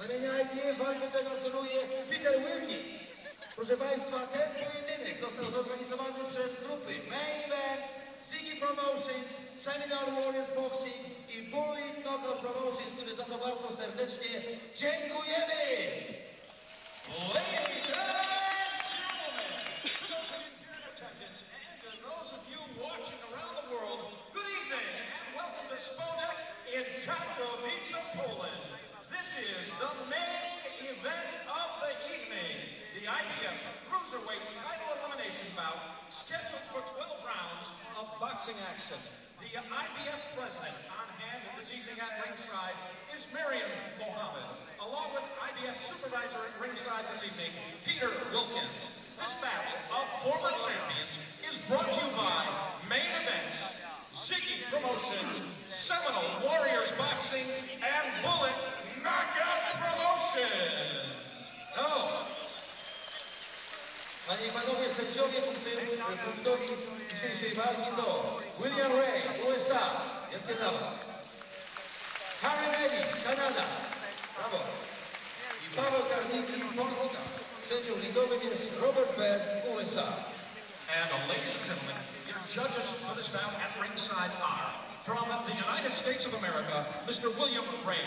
Zamieniajmy, walkę tego nadzoruje Peter Wilkins. Proszę Państwa, ten pojedynek został zorganizowany przez grupy Main Events, Ziggy Promotions, Seminole Warriors Boxing i Bullet Knockout Promotions, które za to bardzo serdecznie dziękujemy! Ladies and gentlemen, those of you here in attendance and those of you watching around the world, good evening and welcome to Spodek in Katowice, Poland. This is the main event of the evening, the IBF Cruiserweight title elimination bout, scheduled for 12 rounds of boxing action. The IBF president on hand this evening at ringside is Miriam Mohammed, along with IBF supervisor at ringside this evening, Peter Wilkins. This battle of former champions is brought to you by Main Events, Ziggy Promotions, Seminole Warriors Boxing, and Bullet Knockout Promotions. Oh. Panie i Panowie, sędziowie punktowi dzisiejszej walki to William Ray, USA, wielkie brawa. Harry Davis, Kanada, brawo. I Paweł Karniki, Polska. Sędzią ringowym jest Robert Bell, USA. And ladies and gentlemen, your judges for this bout at ringside are from the United States of America, Mr. William Ray.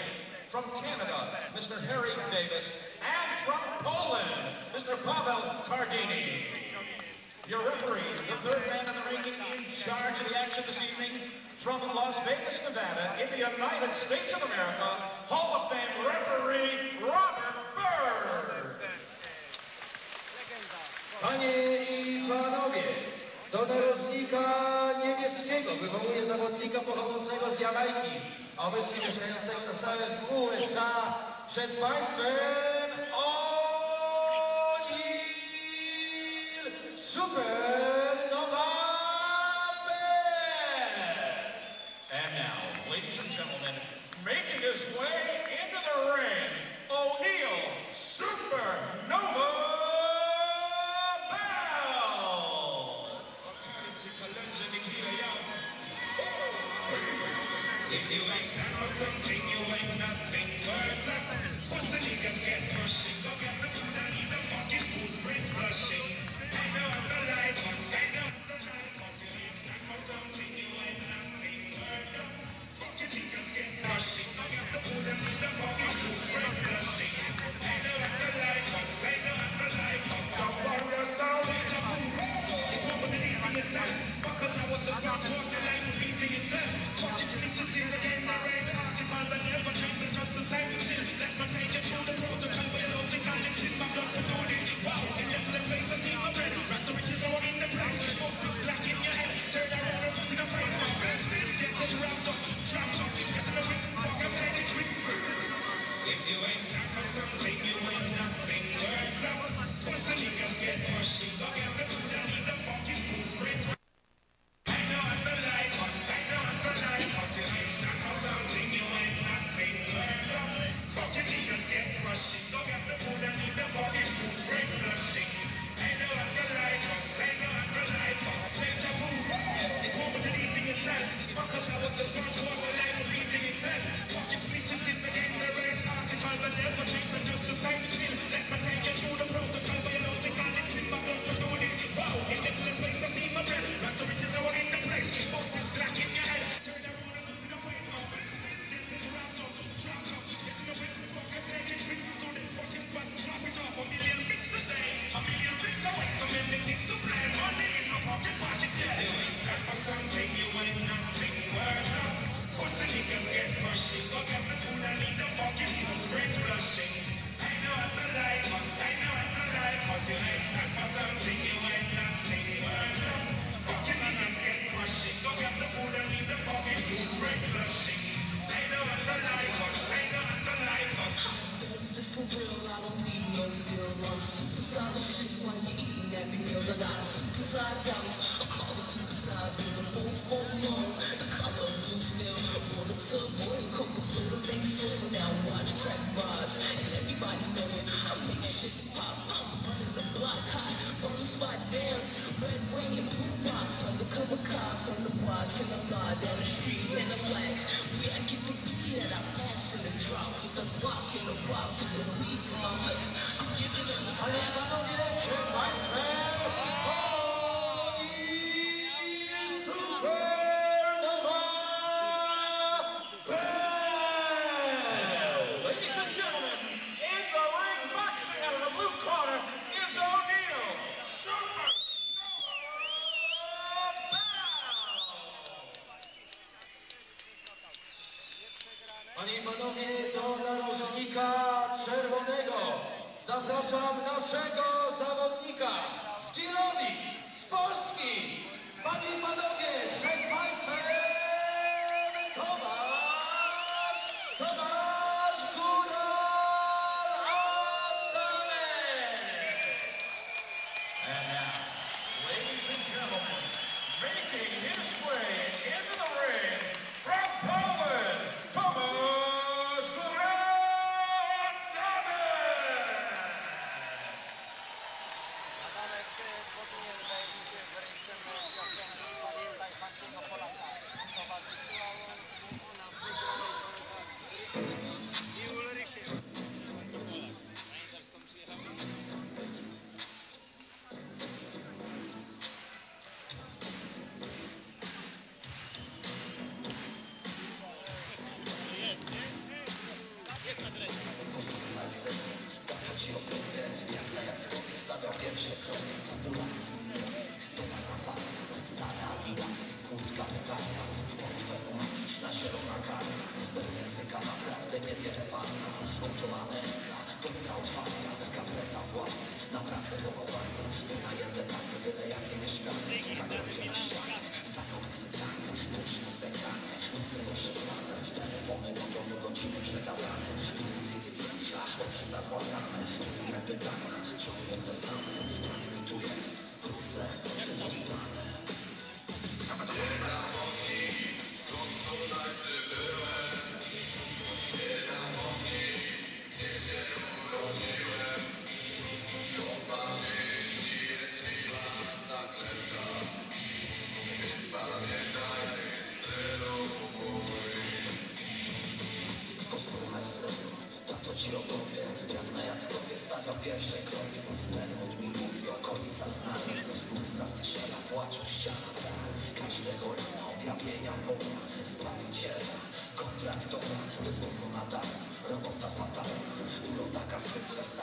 From Canada, Mr. Harry Davis. And from Poland, Mr. Paweł Kardini. Your referee, the third man in the ring in charge of the action this evening, from Las Vegas, Nevada, in the United States of America, Hall of Fame referee, Robert Bird. Panie i Panowie, do narożnika niebieskiego wywołuje zawodnika pochodzącego z Jamajki, obecnie mieszkającego na stałe w USA. Przed Państwem Supernowa Bell. And now, ladies and gentlemen, making his way into the ring, O'Neal Supernova Bell. If you ain't stand for something, you ain't nothing worse. What's the niggas get pushing? Go get the food and eat the fucking food's brains blushing. I know I'm the light, I know I'm the light. Cause you ain't stand for something, you ain't nothing worse. Fucking niggas get pushing. Go get the food and eat the fucking food's brains blushing. I know I'm the light, I know I'm the light. Cause I'm for yourself. It won't be eating itself. Because I was just about to walk the life of eating itself. Fucking snitches in the game, the right article that never changed, they're just the same shit. Let me take you through the protocol for your logical lips in my blood to do this. Wow, in yesterday place I see my bread. Rest of riches no one in the place. Most this black in your head. Turn around and put in a face. Best this, get it wrapped up, strapped up. Get in the whip, focus and it's quick. If you ain't stand for something, you ain't nothing worse. What's the niggas get pushing? Go get the food and eat the fucking food spreads. I know I'm the light, I know I'm the light. Cause you ain't stand for something, you ain't nothing worse. Fucking niggas get rushing. Go get the food and eat the fucking food spreads blushing. I know I'm the light, I know I'm the light. Cause deja vu, it won't be deleting itself. Because I was just born to us, the life of eating itself. Fucking snitches in the game, the right article that never changed, they're just the same shit. Let me take you through the protocol for your logical lips in my blood to do this. Wow, in this little place I see my bread. Rest of riches no one in the place. Most this black in your head. Turn around and put in a face. Get it wrapped up, strapped up. Get in the whip, focus, take it quick to this fucking spot. Drop it off a million bits a day. A million bits away, so many things to play. Money in my pocket pockets, yeah. You ain't stand for something, you ain't nothing worse. What's the niggas get pushing? Go get the food and eat the fucking food, brains blushing. Panie i panowie, do narożnika czerwonego zapraszam naszego zawodnika z Katowic, z Polski. Panie i panowie, przed państwem Thomasz Adamek. And now, ladies and gentlemen, making his way into the ring from Poland, Thomasz Adamek! Adamek powinien wejść w ring tym piosenką Pamiętaj Takiego Polaka. Towarzyszyła mu ona w wygranej walce i Ulrysie. Pamiętasz skąd przyjechał?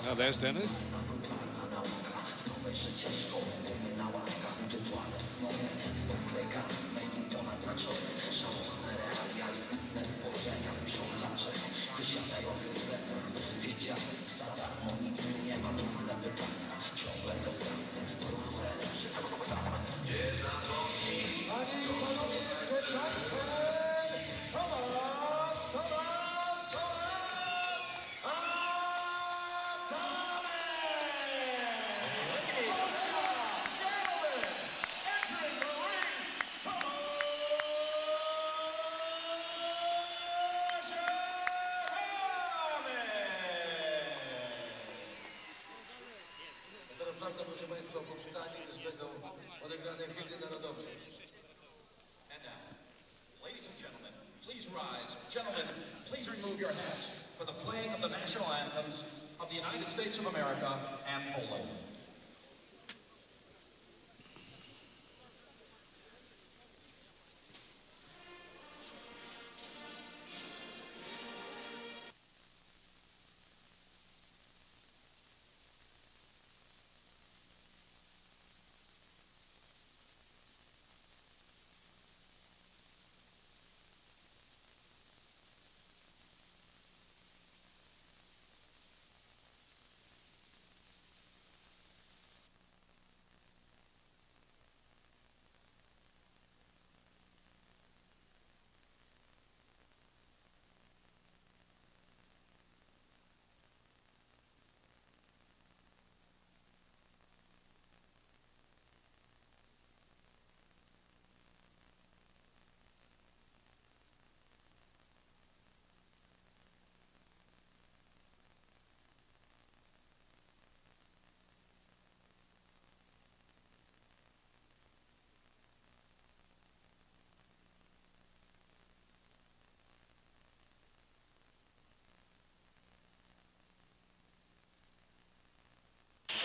Now there's Dennis. Teraz bardzo proszę Państwa o powstanie, gdyż będą odegrane hymny narodowe. And now, ladies and gentlemen, please rise. Gentlemen, please remove your hats for the playing of the national anthems of the United States of America and Poland.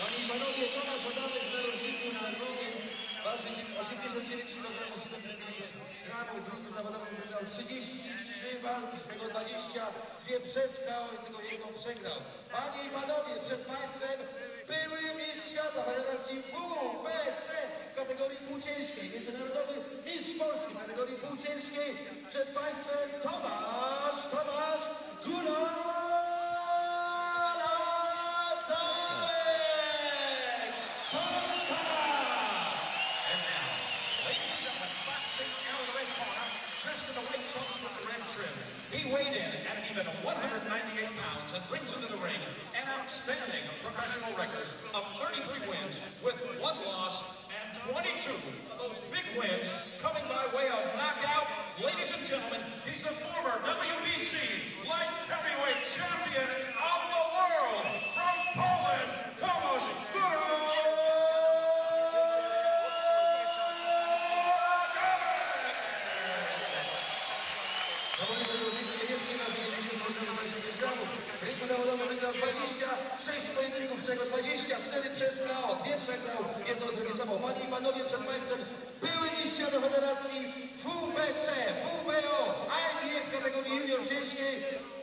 Panie i panowie, Thomasz Adamek w narożniku czerwonym waży 89 kg 750 gramów. W ringu zawodowym wygrał 33 walki, z tego 22 przegrał i tylko jedną przegrał. Panie i panowie, przed państwem były mistrz świata federacji WBC w kategorii półciężkiej, międzynarodowy mistrz Polski w kategorii półciężkiej. Przed państwem Thomasz weighed in at even 198 pounds and brings into the ring an outstanding professional record of 33 wins with 1 loss and 22 of those big wins coming by way of knockout. Ladies and gentlemen, he's the former WBC light heavyweight champion of the world from Poland, Thomasz Adamek. Zawodnik drużyny niebieskiej na 90 gramów. W rynku zawodowym wygrał 26 pojedynków, z czego 24 przez KO. 2 przegrał, 1 zrealizował. Panie i panowie, przed państwem były mistrz świata Federacji WBC, WBO, IBF w kategorii junior ciężkiej.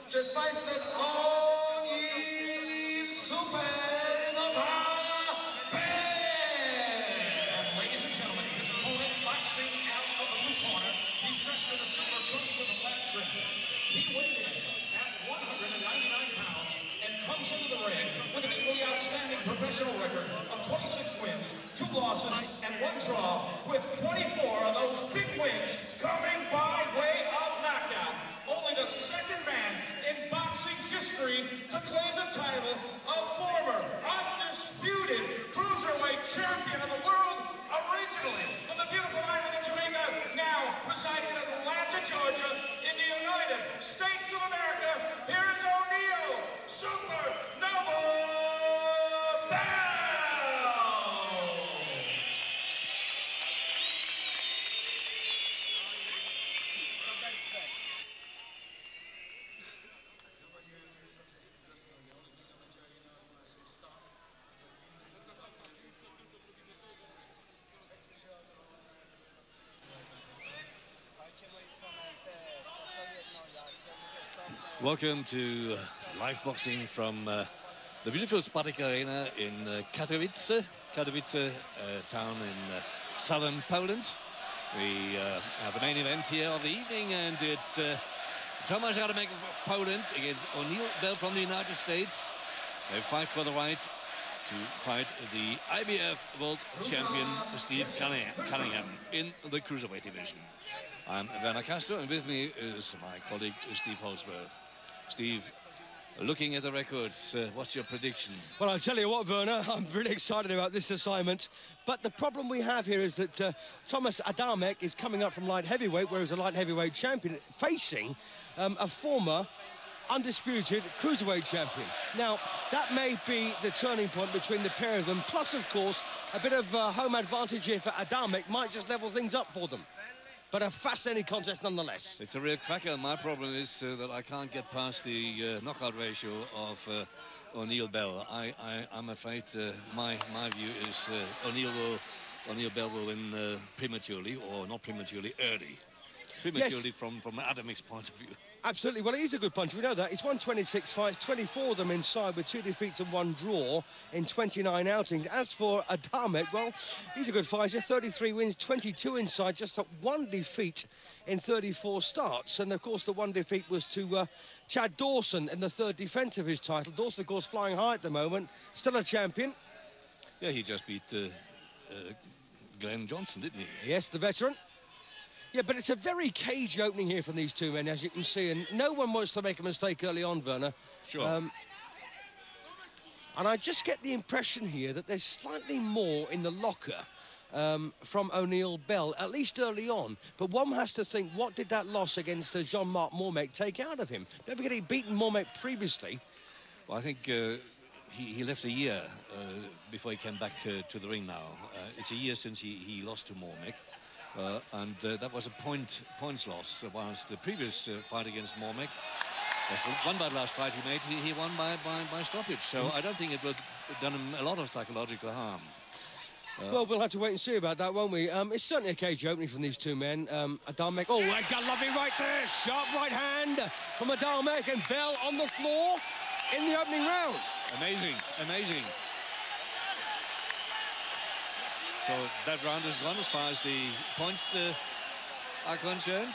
Przed państwem oni Supernowa Ladies and gentlemen, his opponent boxing out of the blue corner. He's dressed in a silver trunks with a black trim. He weighed in at 199 pounds and comes into the ring with an equally outstanding professional record of 26 wins, 2 losses, and 1 draw, with 24 of those big wins coming by way of knockout. Only the second man in boxing history to claim the title of former undisputed cruiserweight champion of the world, originally from the beautiful island of Jamaica, now residing in Atlanta, Georgia, in the United States of America. Here is O'Neal Supernova Bell! Welcome to live boxing from the beautiful Spodek Arena in Katowice. Katowice, town in southern Poland. We have the main event here of the evening, and it's Thomasz Adamek of Poland against O'Neal Bell from the United States. They fight for the right to fight the IBF World Champion Steve Cunningham in the Cruiserweight division. I'm Werner Castro, and with me is my colleague Steve Holdsworth. Steve, looking at the records, what's your prediction? Well, I'll tell you what, Werner, I'm really excited about this assignment. But the problem we have here is that Thomasz Adamek is coming up from light heavyweight, where he's a light heavyweight champion, facing a former undisputed cruiserweight champion. Now, that may be the turning point between the pair of them. Plus, of course, a bit of home advantage here for Adamek might just level things up for them. But a fascinating contest nonetheless. It's a real cracker. My problem is that I can't get past the knockout ratio of O'Neal Bell. I'm afraid my view is O'Neal Bell will win prematurely, or not prematurely, early. Prematurely, yes. from Adamek's point of view. Absolutely. Well, he's a good puncher. We know that. He's won 26 fights, 24 of them inside, with 2 defeats and 1 draw in 29 outings. As for Adamek, well, he's a good fighter. 33 wins, 22 inside, just 1 defeat in 34 starts. And, of course, the 1 defeat was to Chad Dawson in the 3rd defence of his title. Dawson, of course, flying high at the moment. Still a champion. Yeah, he just beat Glenn Johnson, didn't he? Yes, the veteran. Yeah, but it's a very cagey opening here from these two men, as you can see, and no one wants to make a mistake early on, Werner. Sure. And I just get the impression here that there's slightly more in the locker from O'Neal Bell, at least early on. But one has to think, what did that loss against Jean-Marc Mormec take out of him? Don't forget he'd beaten Mormec previously. Well, I think he left a year before he came back to the ring now. It's a year since he lost to Mormec. And that was a points loss, whilst the previous fight against Mormec, won by the last fight he made, he won by stoppage. So I don't think it would have done him a lot of psychological harm. Well, we'll have to wait and see about that, won't we? It's certainly a cage opening from these two men. Adamek, oh, a lovely right there, sharp right hand from Adamek, and Bell on the floor in the opening round. Amazing, amazing. So that round is gone as far as the points are concerned.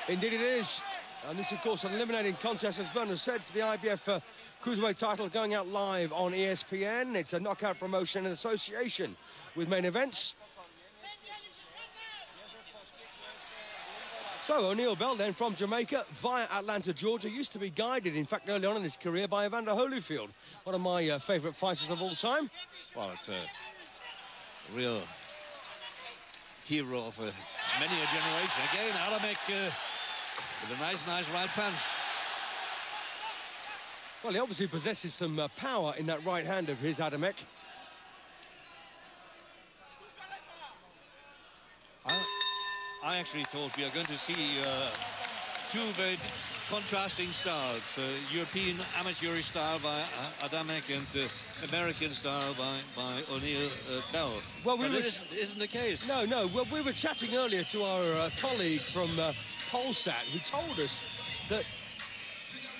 Indeed it is. And this, of course, an eliminating contest, as Werner said, for the IBF Cruiserweight title, going out live on ESPN. It's a knockout promotion in association with Main Events. So O'Neill Bell then from Jamaica via Atlanta, Georgia, used to be guided, in fact, early on in his career by Evander Holyfield, one of my favourite fighters of all time. Well, it's a real hero of many a generation. Again, Adamek with a nice right punch. Well, he obviously possesses some power in that right hand of his, Adamek. I actually thought we are going to see two very contrasting styles. European amateurish style by Adamek and American style by O'Neill Bell. Well, but it isn't the case. No. Well, we were chatting earlier to our colleague from Polsat, who told us that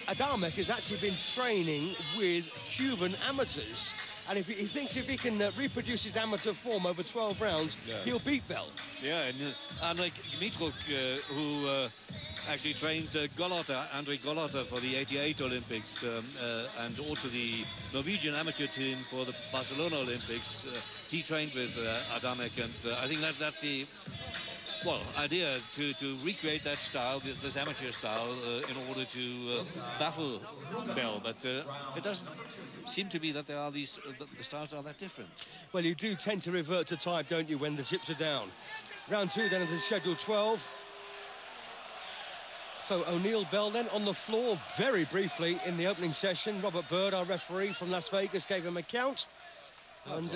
Adamek has actually been training with Cuban amateurs. And if he thinks if he can reproduce his amateur form over 12 rounds, he'll beat Bell. Yeah, and like Mitruk, who actually trained Andrei Golota for the '88 Olympics, and also the Norwegian amateur team for the Barcelona Olympics. He trained with Adamek, and I think that's the idea to recreate that style, this amateur style, in order to baffle Bell. But it doesn't seem to be that there are the styles are that different. Well, you do tend to revert to type, don't you, when the chips are down. Round 2 then of the schedule 12. So O'Neill Bell then on the floor very briefly in the opening session. Robert Bird, our referee from Las Vegas, gave him a count. And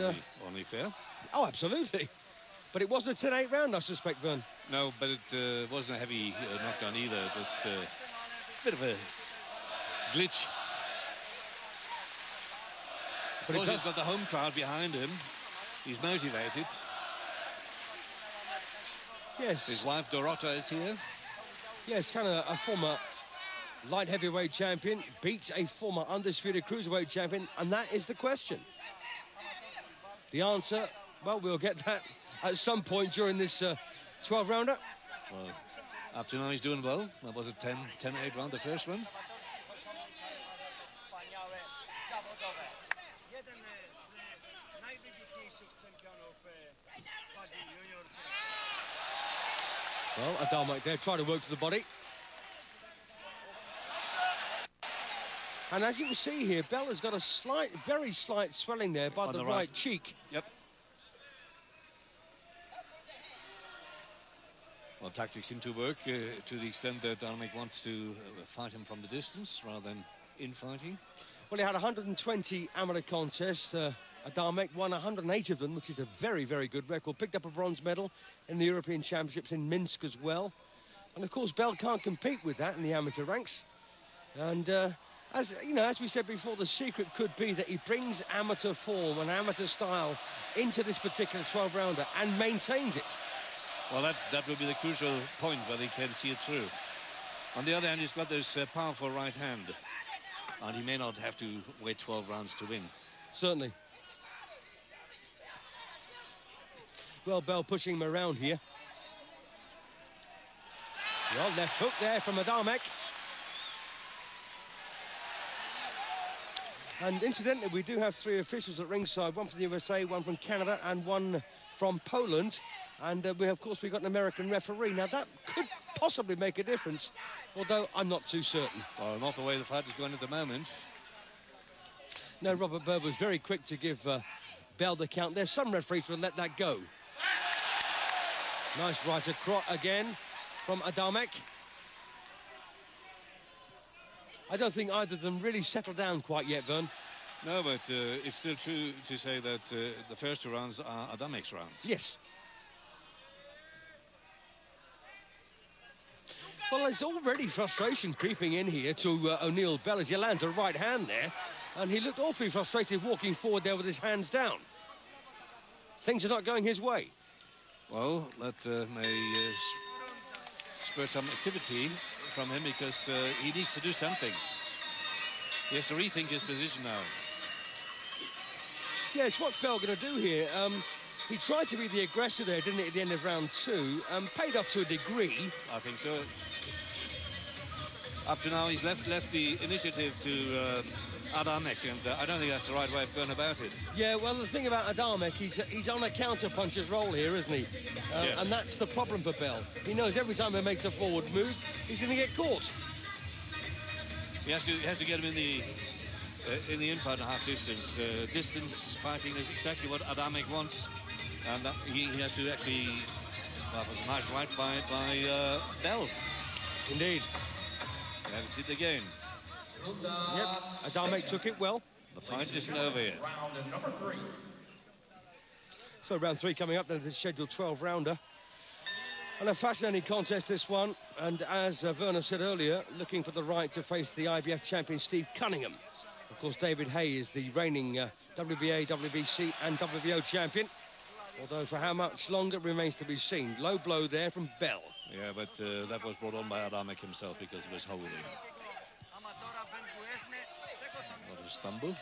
only fair. Oh, absolutely. But it wasn't a 10-8 round, I suspect, Vern. No, but it wasn't a heavy knockdown either. It was a bit of a glitch. But he's got the home crowd behind him. He's motivated. Yes. His wife, Dorota, is here. Yes, kind of a former light heavyweight champion, beats a former undisputed cruiserweight champion, and that is the question. The answer, well, we'll get that at some point during this 12-rounder. Well, up to now he's doing well. That was a 10-8 round, the first one. Well, Adamek there, trying to work to the body. And as you can see here, Bell has got a very slight swelling there by the right cheek. Yep. Well, tactics seem to work to the extent that Adamek wants to fight him from the distance rather than infighting. Well, he had 120 amateur contests. Adamek won 108 of them, which is a very, very good record. Picked up a bronze medal in the European Championships in Minsk as well. And, of course, Bell can't compete with that in the amateur ranks. And, as you know, as we said before, the secret could be that he brings amateur form and amateur style into this particular 12-rounder and maintains it. Well, that will be the crucial point where they can see it through. On the other hand, he's got this powerful right hand. And he may not have to wait 12 rounds to win. Certainly. Well, Bell pushing him around here. Well, left hook there from Adamek. And incidentally, we do have 3 officials at ringside, one from the USA, one from Canada, and one from Poland. And of course, we've got an American referee. Now, that could possibly make a difference, although I'm not too certain. Well, not the way the fight is going at the moment. No, Robert Bird was very quick to give Bell the count. There's some referees will let that go. Nice right across again from Adamek. I don't think either of them really settled down quite yet, Vern. No, but it's still true to say that the first 2 rounds are Adamek's rounds. Yes. Well, there's already frustration creeping in here to O'Neill Bell as he lands a right hand there. And he looked awfully frustrated walking forward there with his hands down. Things are not going his way. Well, that may spur some activity from him because he needs to do something. He has to rethink his position now. Yes, what's Bell going to do here? He tried to be the aggressor there, didn't he, at the end of round 2? Paid off to a degree. I think so. Up to now, he's left the initiative to Adamek, and I don't think that's the right way of going about it. Yeah, well, the thing about Adamek, he's on a counter-puncher's role here, isn't he? Yes. And that's the problem for Bell. He knows every time he makes a forward move, he's going to get caught. He has to get him in the in-fight and half distance. Distance fighting is exactly what Adamek wants, and that he has to actually. Well, that was a nice right by Bell. Indeed. Have a seat again. Yep, Adamek took it well. The fight isn't over yet. Round number 3. So round 3 coming up, then the scheduled 12-rounder. And a fascinating contest, this one. And as Werner said earlier, looking for the right to face the IBF champion, Steve Cunningham. Of course, David Hay is the reigning WBA, WBC and WBO champion. Although for how much longer remains to be seen. Low blow there from Bell. Yeah, but that was brought on by Adamek himself because of his holding. Not a stumble.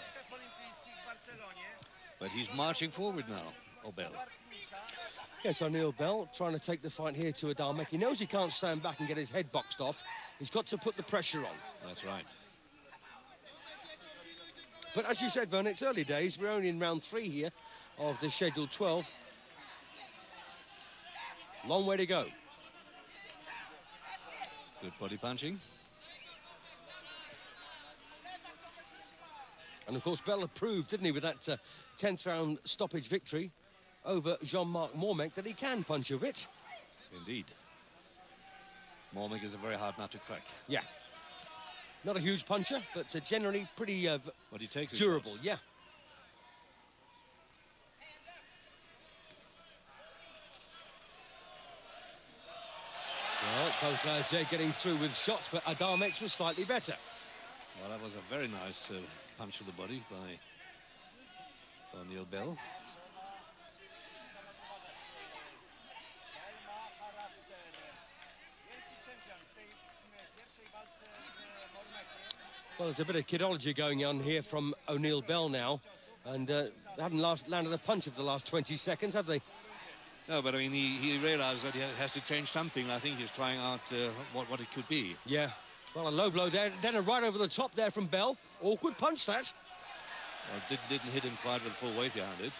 But he's marching forward now, Bell. Yes, O'Neill Bell trying to take the fight here to Adamek. He knows he can't stand back and get his head boxed off. He's got to put the pressure on. That's right. But as you said, Werner, it's early days. We're only in round 3 here of the scheduled 12. Long way to go. Good body punching. And of course, Bell proved, didn't he, with that 10th round stoppage victory over Jean-Marc Mormec, that he can punch a bit. Indeed. Mormec is a very hard nut to crack. Yeah. Not a huge puncher, but generally pretty What he takes durable, yeah. Well, both guys there getting through with shots, but Adamek's was slightly better. Well, that was a very nice punch to the body by O'Neill Bell. Well, there's a bit of kidology going on here from O'Neill Bell now, and they haven't landed a punch of the last 20 seconds, have they? No, but I mean, he realized that he has to change something. I think he's trying out what it could be. Yeah. Well, a low blow there, then a right over the top there from Bell. Awkward punch, that. Well, didn't hit him quite with full weight behind it.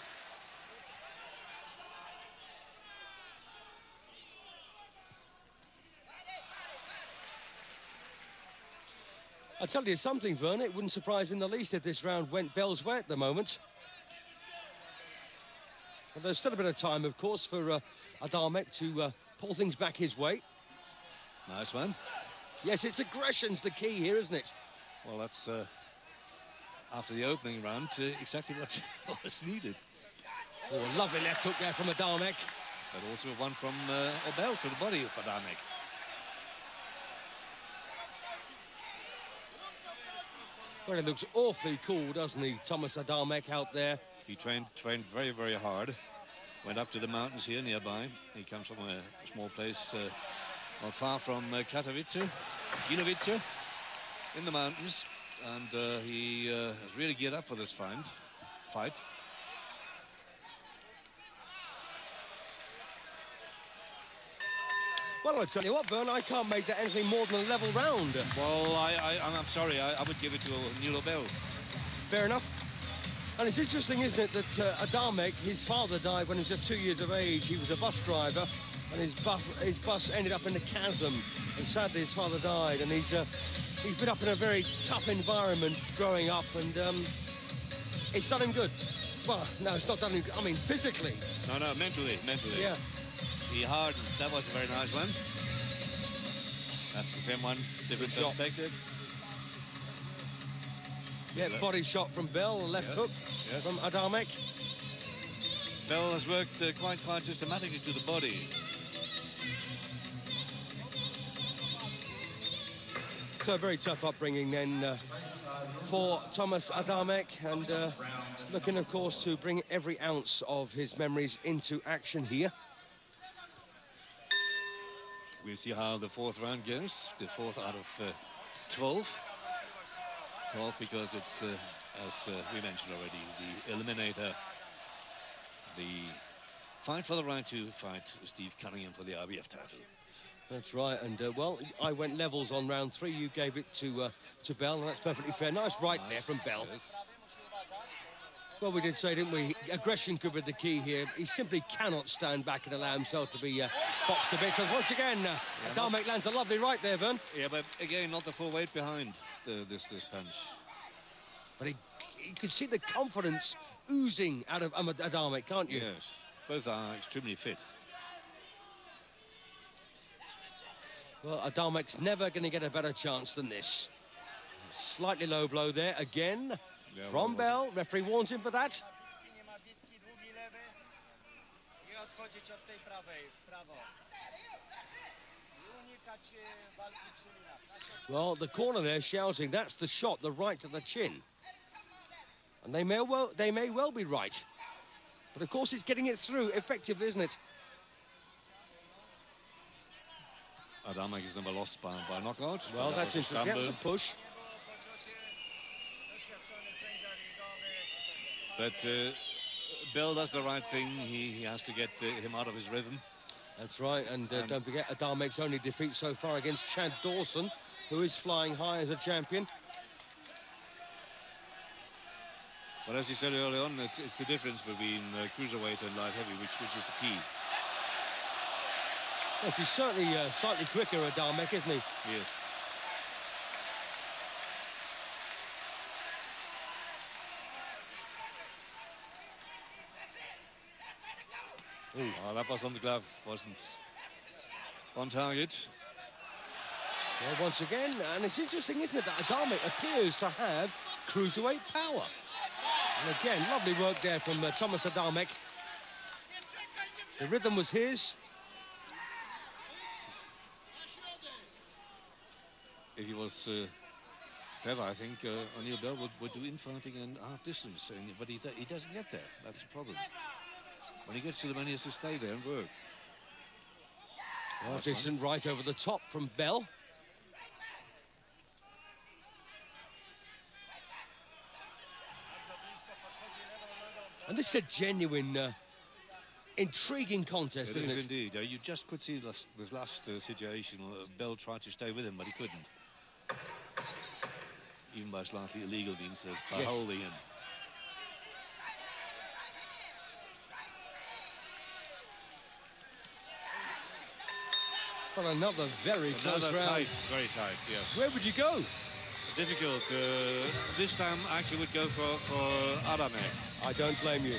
I'll tell you something, Werner, it wouldn't surprise me in the least if this round went Bell's way at the moment. But there's still a bit of time, of course, for Adamek to pull things back his way. Nice one. Yes, it's aggression's the key here, isn't it? Well, that's after the opening round exactly what was needed. Oh, a lovely left hook there from Adamek. But also one from Bell to the body of Adamek. Well, it looks awfully cool, doesn't he, Thomasz Adamek out there? He trained very, very hard. Went up to the mountains here nearby. He comes from a small place not far from Katowice, in the mountains. And he has really geared up for this fight. Well, I'll tell you what, Bern, I can't make that anything more than a level round. Well, I'm sorry, I would give it to O'Neill Bell. Fair enough. And it's interesting, isn't it, that Adamek, his father died when he was just 2 years of age. He was a bus driver, and his bus ended up in the chasm. And sadly, his father died. And he's been up in a very tough environment growing up, and it's done him good. Well, no, it's not done him good. I mean, physically. No, mentally. Yeah. He hardened. That was a very nice one. That's the same one, different perspective. Yeah, body shot from Bell, left hook from Adamek. Bell has worked quite systematically to the body. So a very tough upbringing then for Thomasz Adamek, and looking, of course, to bring every ounce of his memories into action here. We'll see how the fourth round goes. The fourth out of 12. 12 because it's, as we mentioned already, the eliminator. The fight for the right to fight Steve Cunningham for the IBF title. That's right, and well, I went levels on round 3. You gave it to Bell, and that's perfectly fair. Nice right there from Bell. Yes. Well, we did say, didn't we? Aggression could be the key here. He simply cannot stand back and allow himself to be boxed to bits. And once again, Adamek lands a lovely right there, Vern. Yeah, but again, not the full weight behind this punch. But you could see the confidence oozing out of Adamek, can't you? Yes, both are extremely fit. Well, Adamek's never going to get a better chance than this. Slightly low blow there again. Yeah, From Bell, referee warns him for that. Well, the corner there shouting, that's the shot, the right to the chin. And they may well be right. But of course it's getting it through effectively, isn't it? Adamek is never lost by knockout. Well, that's interesting. That's a push. But Bell does the right thing. He has to get him out of his rhythm. That's right, and don't forget Adamek's only defeat so far against Chad Dawson, who is flying high as a champion. But as you said early on, it's the difference between cruiserweight and light heavy, which is the key. Yes, he's certainly slightly quicker, Adamek, isn't he? Yes. Oh, that was on the glove, wasn't on target. Well, once again, and it's interesting, isn't it, that Adamek appears to have cruiserweight power. And again, lovely work there from Thomasz Adamek. The rhythm was his. If he was clever, I think O'Neill Bell would do infighting and half distance, but he doesn't get there. That's the problem. When he gets to them, he has to stay there and work. Well, decent right over the top from Bell. And this is a genuine, intriguing contest, isn't it? It is indeed. You just could see this last situation. Bell tried to stay with him, but he couldn't. Even by slightly illegal means, by holding him. Well, another very close round. Tight, very tight, yes. Where would you go? Difficult. This time I actually would go for Adamek. I don't blame you.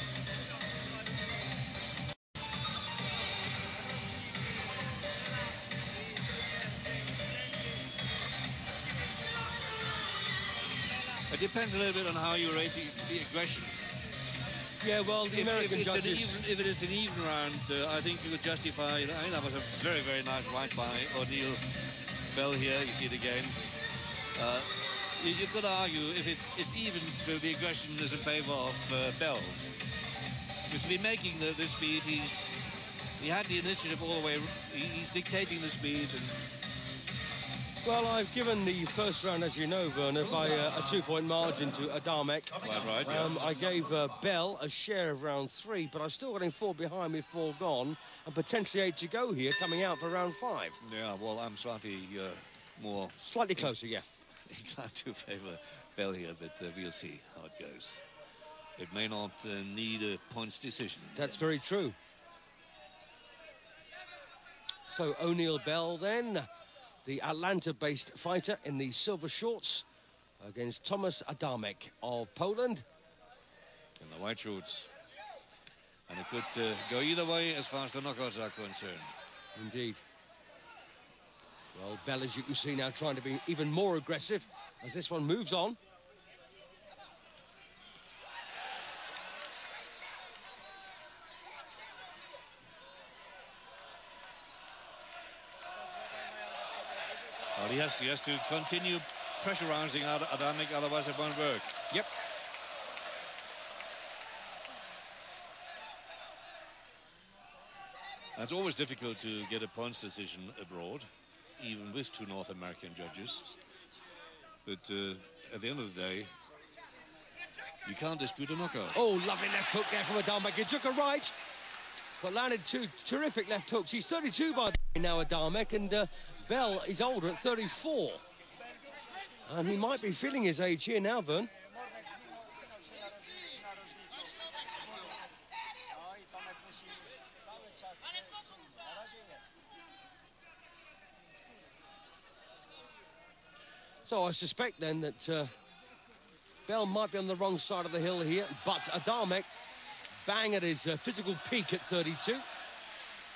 It depends a little bit on how you rate the aggression. Yeah, well, the American judges... If it is an even round, I think you could justify... I mean, that was a very, very nice right by O'Neill Bell here. You see it again. You could argue if it's even, so the aggression is in favour of Bell. Because to be making the speed, he had the initiative all the way. He's dictating the speed. And well, I've given the first round, as you know, Werner, by a 2-point margin to Adamek. Quite right, yeah. I gave Bell a share of round 3, but I'm still getting 4 behind me, 4 gone, and potentially 8 to go here, coming out for round 5. Yeah, well, I'm slightly more... Slightly closer, yeah. Inclined to favour Bell here, but we'll see how it goes. It may not need a points decision. That's very true. So O'Neill Bell then, the Atlanta-based fighter in the silver shorts, against Thomasz Adamek of Poland. In the white shorts. And it could go either way as far as the knockouts are concerned. Indeed. Well, Bell, as you can see now, trying to be even more aggressive as this one moves on. Well, he has to continue pressurizing Adamek, otherwise it won't work. Yep. It's always difficult to get a points decision abroad, even with 2 North American judges. But at the end of the day, you can't dispute a knockout. Oh, lovely left hook there from Adamek. He took a right, but landed 2 terrific left hooks. He's 32 by... Now Adamek, and Bell is older at 34. And he might be feeling his age here now, Vern. So I suspect then that Bell might be on the wrong side of the hill here, but Adamek bang at his physical peak at 32.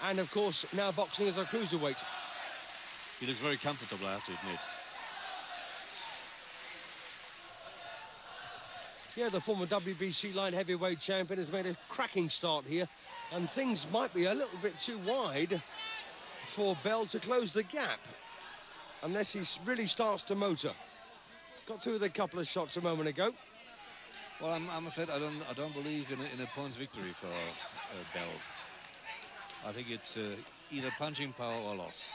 And, of course, now boxing as a cruiserweight. He looks very comfortable, I have to admit. Yeah, the former WBC light heavyweight champion has made a cracking start here. And things might be a little bit too wide for Bell to close the gap. Unless he really starts to motor. Got through with a couple of shots a moment ago. Well, I'm afraid I don't believe in a points victory for Bell. I think it's either punching power or loss.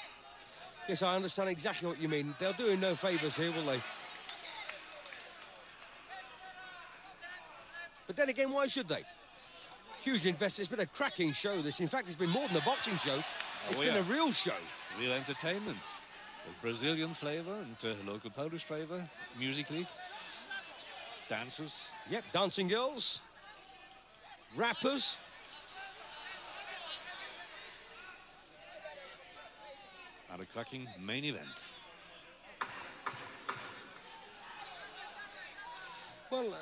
Yes, I understand exactly what you mean. They'll do him no favours here, will they? But then again, why should they? Huge investor. It's been a cracking show, this. In fact, it's been more than a boxing show. It's been a real show. Real entertainment. With Brazilian flavour and local Polish flavour, musically. Dancers. Yep, dancing girls. Rappers. And a cracking main event. Well,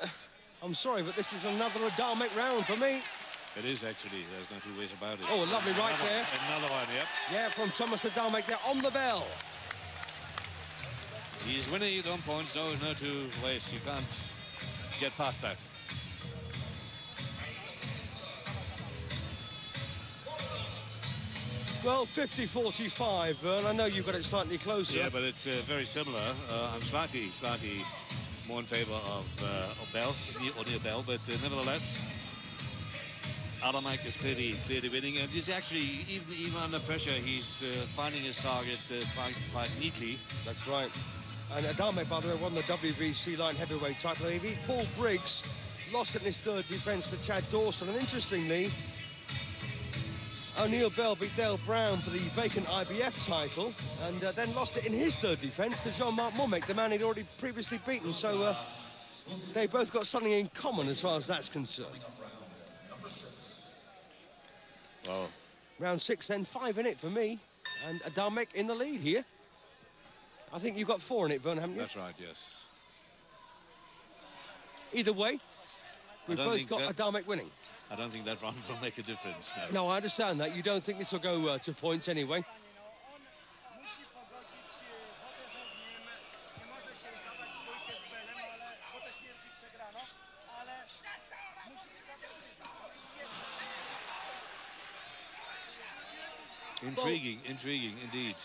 I'm sorry, but this is another Adamek round for me. It is, actually. There's no two ways about it. Oh, lovely right there. Another one, yep. Yeah, from Thomasz Adamek there on the bell. He's winning it on points. No two ways. You can't get past that. Well, 50-45, Vern. I know you've got it slightly closer. Yeah, but it's very similar. I'm slightly more in favour of Bell, or near Bell, but nevertheless, Adamek is clearly winning, and he's actually, even under pressure, he's finding his target quite neatly. That's right. And Adamek, by the way, won the WBC light heavyweight title. He beat Paul Briggs, lost it in his third defence to Chad Dawson, and interestingly, O'Neill Bell beat Dale Brown for the vacant IBF title, and then lost it in his third defence to Jean-Marc Momek, the man he'd already previously beaten. So they both got something in common as far as that's concerned. Well, round 6 then, 5 in it for me, and Adamek in the lead here. I think you've got 4 in it, Vern, haven't you? That's right, yes. Either way, we've both got Adamek winning. I don't think that round will make a difference. No, I understand that. You don't think this will go to points anyway? Intriguing indeed.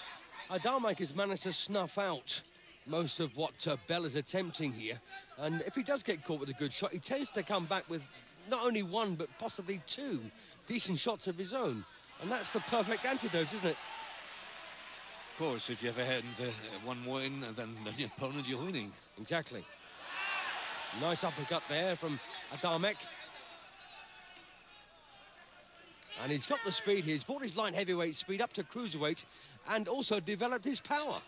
Adamek has managed to snuff out most of what Bell is attempting here. And if he does get caught with a good shot, he tends to come back with not only 1, but possibly 2 decent shots of his own. And that's the perfect antidote, isn't it? Of course, if you ever had one more in than the opponent, you're winning. Exactly. Nice uppercut there from Adamek. And he's got the speed here. He's brought his light heavyweight speed up to cruiserweight and also developed his power.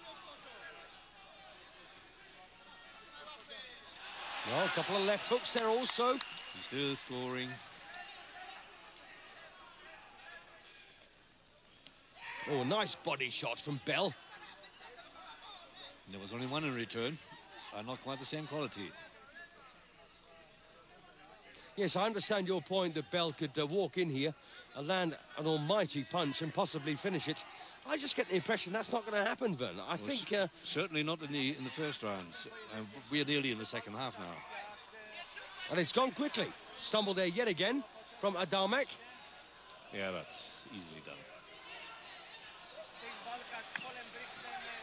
Well, a couple of left hooks there also. He's still scoring. Oh, nice body shot from Bell. There was only 1 in return. Not quite the same quality. Yes, I understand your point that Bell could walk in here and land an almighty punch and possibly finish it. I just get the impression that's not going to happen, Vern. I think... certainly not in the first rounds. We're nearly in the second half now. And it's gone quickly. Stumbled there yet again from Adamek. Yeah, that's easily done.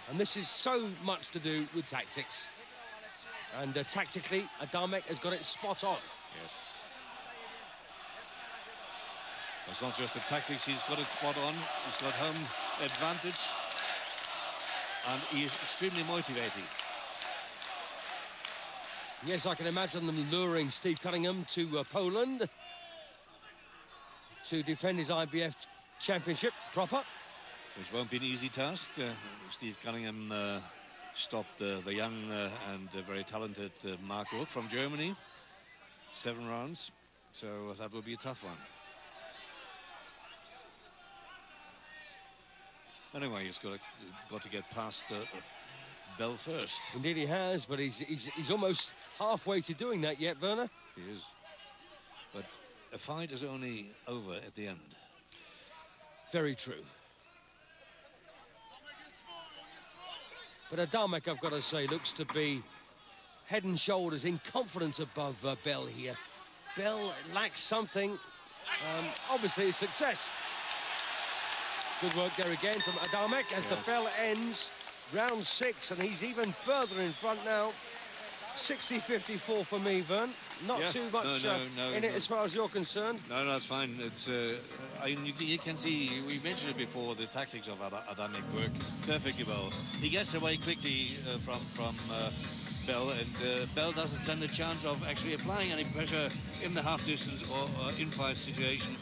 And this is so much to do with tactics. And tactically, Adamek has got it spot on. Yes. It's not just the tactics, he's got it spot on. He's got home advantage. And he is extremely motivated. Yes, I can imagine them luring Steve Cunningham to Poland to defend his IBF championship proper. which won't be an easy task. Steve Cunningham stopped the young and very talented Mark Rook from Germany. 7 rounds, so that will be a tough one. Anyway, he's got to get past Bell first. Indeed he has, but he's almost halfway to doing that yet, Werner. He is. But a fight is only over at the end. Very true. But Adamek, I've got to say, looks to be head and shoulders in confidence above Bell here. Bell lacks something. Obviously, a success. Good work there again from Adamek as the bell ends. Round 6, and he's even further in front now. 60-54 for me, Vern. Not too much in it as far as you're concerned. No, it's fine. It's you can see, we mentioned it before, the tactics of Adamek work perfectly well. He gets away quickly from Bell, and Bell doesn't stand a chance of actually applying any pressure in the half distance or in-fight situation.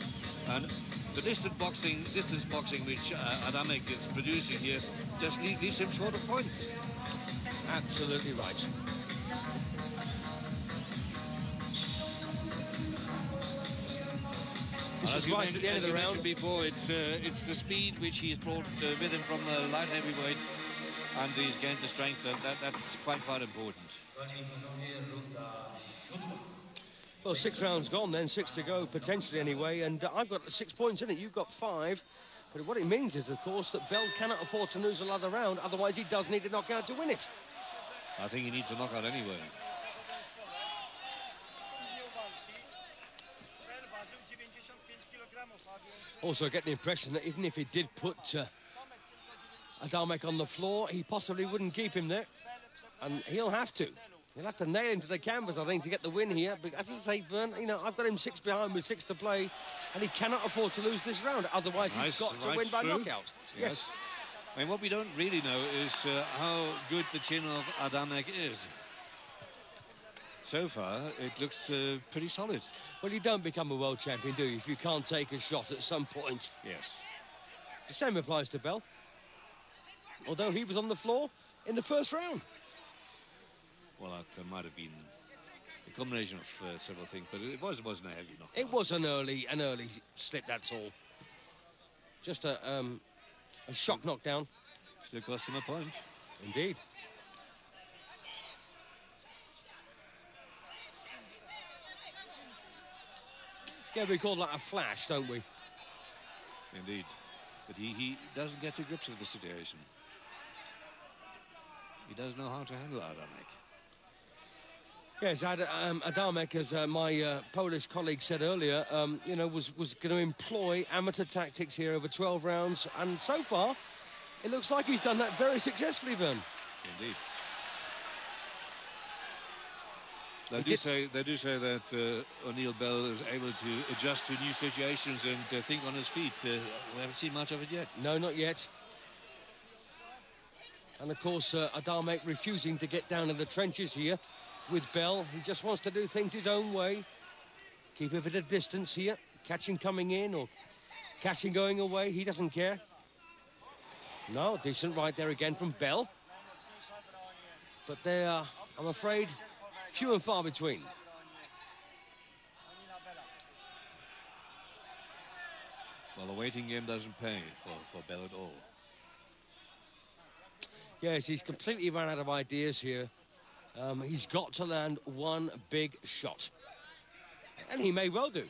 And the distance boxing which Adamek is producing here just leaves him short of points. Absolutely right. As you right at the end of the round before, it's the speed which he's brought with him from the light heavyweight, and he's gained the strength. That's quite important. Well, 6 rounds gone then, 6 to go, potentially anyway, and I've got 6 points in it, you've got 5. But what it means is, of course, that Bell cannot afford to lose another round, otherwise he does need a knockout to win it. I think he needs a knockout anyway. Also, I get the impression that even if he did put Adamek on the floor, he possibly wouldn't keep him there. And he'll have to. He'll have to nail him to the canvas, I think, to get the win here. But as I say, Bern, you know, I've got him 6 behind with 6 to play, and he cannot afford to lose this round. Otherwise, he's got to win by knockout. Yes. I mean, what we don't really know is how good the chin of Adamek is. So far, it looks pretty solid. Well, you don't become a world champion, do you, if you can't take a shot at some point? Yes. The same applies to Bell. Although he was on the floor in the first round. Well, that might have been a combination of several things, but it wasn't a heavy knockout. It was an early slip, that's all. Just a shock knockdown. Still cost him a point. Indeed. Yeah, we call that a flash, don't we? Indeed. But he doesn't get to grips with the situation. He does know how to handle Adamek. Yes, Adamek, as my Polish colleague said earlier, you know, was going to employ amateur tactics here over 12 rounds, and so far, it looks like he's done that very successfully, Vern. Indeed. They do say that O'Neill Bell is able to adjust to new situations and think on his feet. We haven't seen much of it yet. No, not yet. And of course, Adamek refusing to get down in the trenches here with Bell. He just wants to do things his own way. Keep a bit of distance here. Catch him coming in or catch him going away. He doesn't care. No, decent right there again from Bell. But they are, I'm afraid, few and far between. Well, the waiting game doesn't pay for Bell at all. Yes, he's completely run out of ideas here. He's got to land one big shot. And he may well do.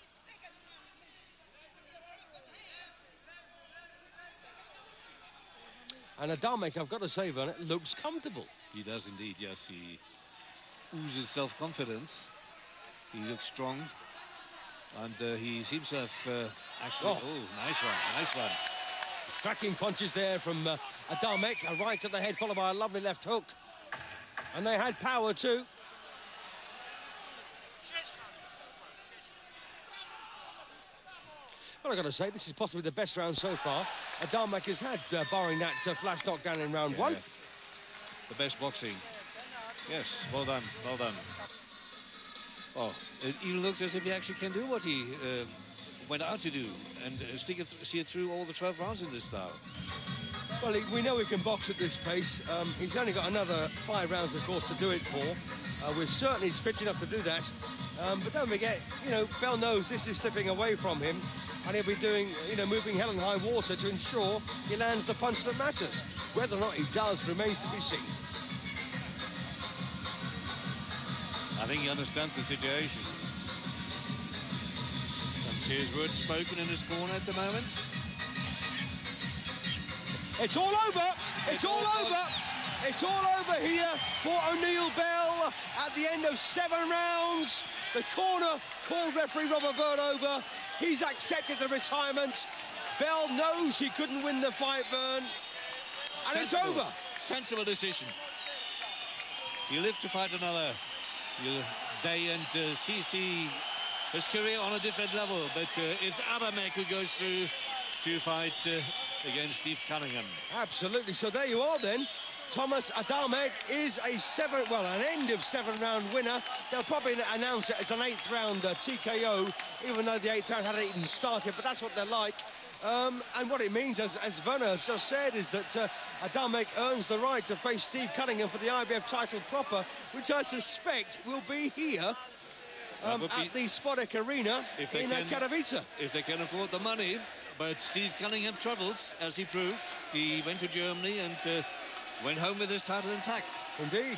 And Adamek, I've got to say, Werner, looks comfortable. He does indeed, yes. He oozes self-confidence. He looks strong. And he seems to have actually... Oh, nice one. Cracking punches there from Adamek. A right to the head, followed by a lovely left hook. And they had power too. Well, I've got to say, this is possibly the best round so far Adamek has had, barring that flash knockdown in round 1. The best boxing. Yes, well done, well done. Oh, it even looks as if he actually can do what he went out to do and see it through all the 12 rounds in this style. Well, we know he can box at this pace. He's only got another 5 rounds, of course, to do it for. We're certain he's fit enough to do that. But don't forget, you know, Bell knows this is slipping away from him, and he'll be doing, you know, moving hell and high water to ensure he lands the punch that matters. Whether or not he does remains to be seen. I think he understands the situation. Some serious words spoken in his corner at the moment. It's all over. It's all over. It's all over here for O'Neill Bell at the end of 7 rounds. The corner called referee Robert Byrne over. He's accepted the retirement. Bell knows he couldn't win the fight, Byrne. And it's over. Sensible decision. You live to fight another day and see his career on a different level. But it's Adamek who goes through to fight against Steve Cunningham. Absolutely. So there you are then. Thomasz Adamek is an end of 7-round winner. They'll probably announce it as an 8th round TKO, even though the 8th round hadn't even started, but that's what they're like. And what it means, as Werner has just said, is that Adamek earns the right to face Steve Cunningham for the IBF title proper, which I suspect will be here at the Spodek Arena in Katowice. If they can afford the money. But Steve Cunningham travelled, as he proved. He went to Germany and went home with his title intact. Indeed.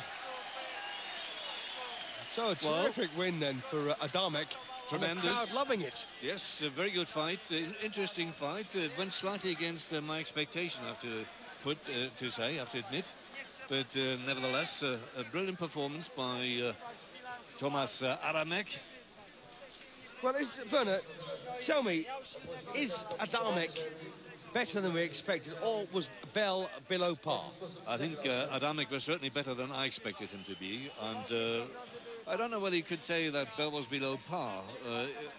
So a terrific win then for Adamek. Tremendous. The crowd loving it. Yes, a very good fight, interesting fight. It went slightly against my expectation, I have to admit. But nevertheless, a brilliant performance by Thomasz Adamek. Well, Werner, tell me, is Adamek better than we expected, or was Bell below par? I think Adamek was certainly better than I expected him to be, and I don't know whether you could say that Bell was below par.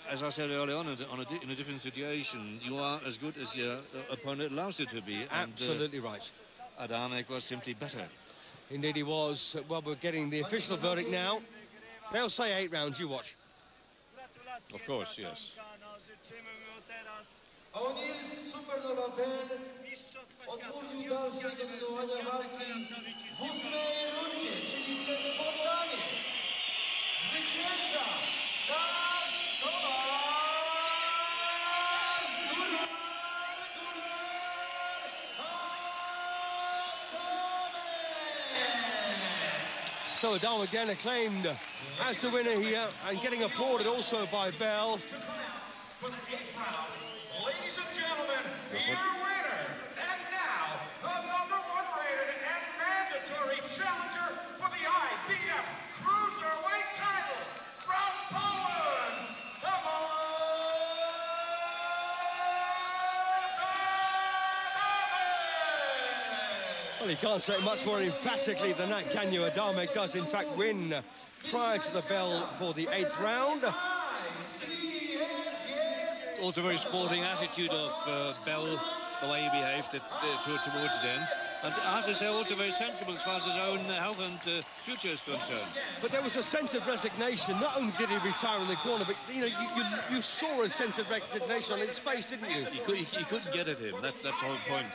As I said earlier on, in a different situation, you are as good as your opponent allows you to be. Absolutely right. Adamek was simply better. Indeed he was. Well, we're getting the official verdict now. They'll say 8 rounds, you watch. Of course, yes. O'Neill Supernova Bell odmówił dalszej kontynuowania walki w 8. rundzie, czyli przez poddanie. Zwycięża nasz Thomasz So Adamek again acclaimed as the winner here and getting applauded also by Bell. For the 8th round, ladies and gentlemen, your winner, and now the #1 rated and mandatory challenger for the IBF Cruiserweight title from Poland, Thomasz Adamek. Well, you can't say much more emphatically than that, can you? Adamek does, in fact, win prior to the bell for the 8th round. Also a very sporting attitude of Bell, the way he behaved towards the end. And I have to say, also very sensible as far as his own health and future is concerned. But there was a sense of resignation. Not only did he retire in the corner, but you know, you saw a sense of resignation on his face, didn't you? He couldn't get at him. That's the whole point.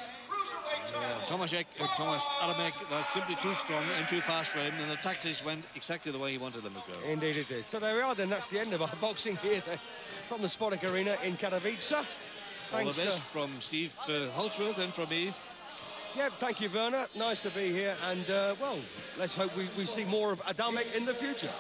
Thomasz Adamek was simply too strong and too fast for him, and the tactics went exactly the way he wanted them to go. Indeed it did. So there we are then. That's the end of our boxing here from the Spodek Arena in Katowice. All the best from Steve Holdsworth and from me. Yeah, thank you, Werner. Nice to be here. And, well, let's hope we see more of Adamek in the future.